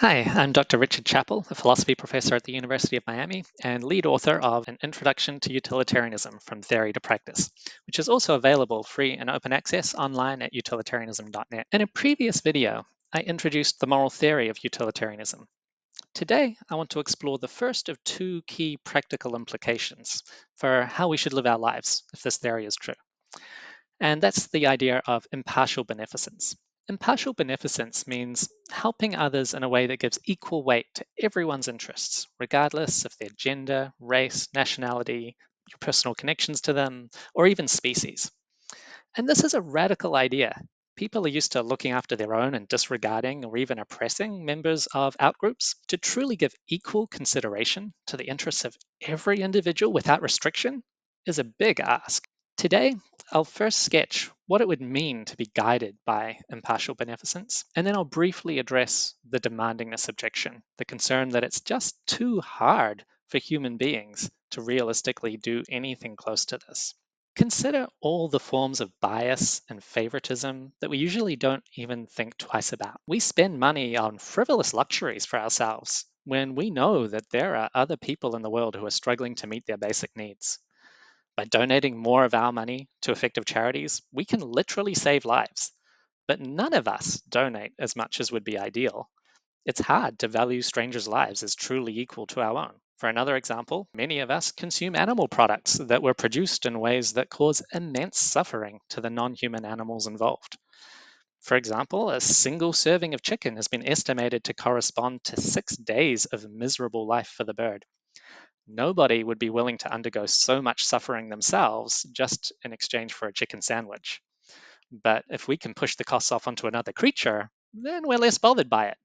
Hi, I'm Dr. Richard Chappell, a philosophy professor at the University of Miami and lead author of An Introduction to Utilitarianism from Theory to Practice, which is also available free and open access online at utilitarianism.net. In a previous video, I introduced the moral theory of utilitarianism. Today, I want to explore the first of two key practical implications for how we should live our lives if this theory is true. And that's the idea of impartial beneficence. Impartial beneficence means helping others in a way that gives equal weight to everyone's interests, regardless of their gender, race, nationality, your personal connections to them, or even species. And this is a radical idea. People are used to looking after their own and disregarding or even oppressing members of outgroups. To truly give equal consideration to the interests of every individual without restriction is a big ask. Today, I'll first sketch what it would mean to be guided by impartial beneficence, and then I'll briefly address the demandingness objection, the concern that it's just too hard for human beings to realistically do anything close to this. Consider all the forms of bias and favoritism that we usually don't even think twice about. We spend money on frivolous luxuries for ourselves when we know that there are other people in the world who are struggling to meet their basic needs. By donating more of our money to effective charities, we can literally save lives. But none of us donate as much as would be ideal. It's hard to value strangers' lives as truly equal to our own. For another example, many of us consume animal products that were produced in ways that cause immense suffering to the non human animals involved. For example, a single serving of chicken has been estimated to correspond to 6 days of miserable life for the bird. Nobody would be willing to undergo so much suffering themselves just in exchange for a chicken sandwich. But if we can push the costs off onto another creature, then we're less bothered by it.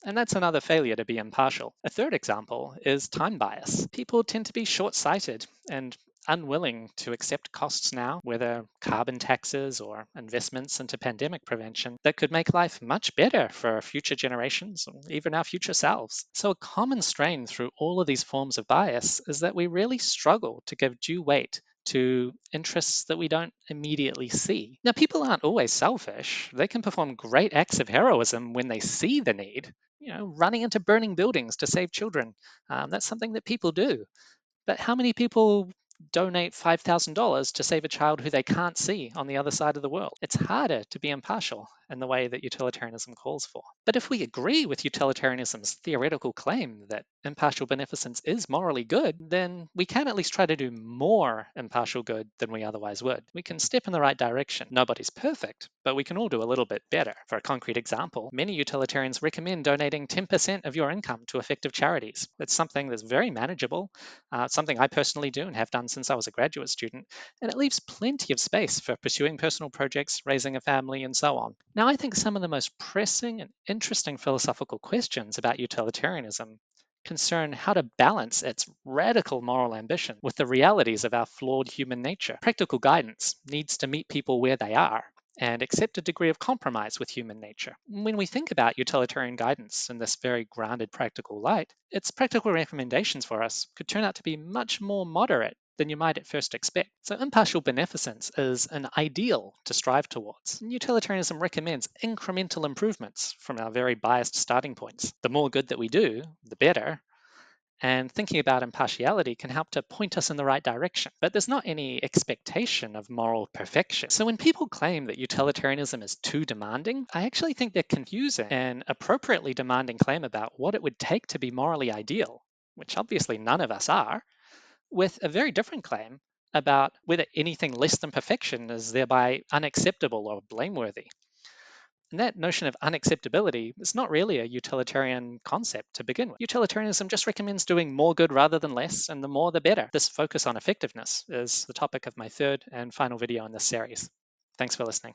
And that's another failure to be impartial. A third example is time bias. People tend to be short sighted and unwilling to accept costs now, whether carbon taxes or investments into pandemic prevention, that could make life much better for future generations or even our future selves. So, a common strain through all of these forms of bias is that we really struggle to give due weight to interests that we don't immediately see. Now, people aren't always selfish. They can perform great acts of heroism when they see the need, running into burning buildings to save children. That's something that people do. But how many people donate $5,000 to save a child who they can't see on the other side of the world? It's harder to be impartial in the way that utilitarianism calls for. But if we agree with utilitarianism's theoretical claim that impartial beneficence is morally good, then we can at least try to do more impartial good than we otherwise would. We can step in the right direction. Nobody's perfect, but we can all do a little bit better. For a concrete example, many utilitarians recommend donating 10% of your income to effective charities. It's something that's very manageable. It's something I personally do and have done since I was a graduate student, and it leaves plenty of space for pursuing personal projects, raising a family, and so on. Now, I think some of the most pressing and interesting philosophical questions about utilitarianism concern how to balance its radical moral ambition with the realities of our flawed human nature. Practical guidance needs to meet people where they are and accept a degree of compromise with human nature. When we think about utilitarian guidance in this very grounded practical light, its practical recommendations for us could turn out to be much more moderate than you might at first expect. So, impartial beneficence is an ideal to strive towards. Utilitarianism recommends incremental improvements from our very biased starting points. The more good that we do, the better. And thinking about impartiality can help to point us in the right direction. But there's not any expectation of moral perfection. So when people claim that utilitarianism is too demanding, I actually think they're confusing an appropriately demanding claim about what it would take to be morally ideal, which obviously none of us are, with a very different claim about whether anything less than perfection is thereby unacceptable or blameworthy. And that notion of unacceptability is not really a utilitarian concept to begin with. Utilitarianism just recommends doing more good rather than less, and the more the better. This focus on effectiveness is the topic of my third and final video in this series. Thanks for listening.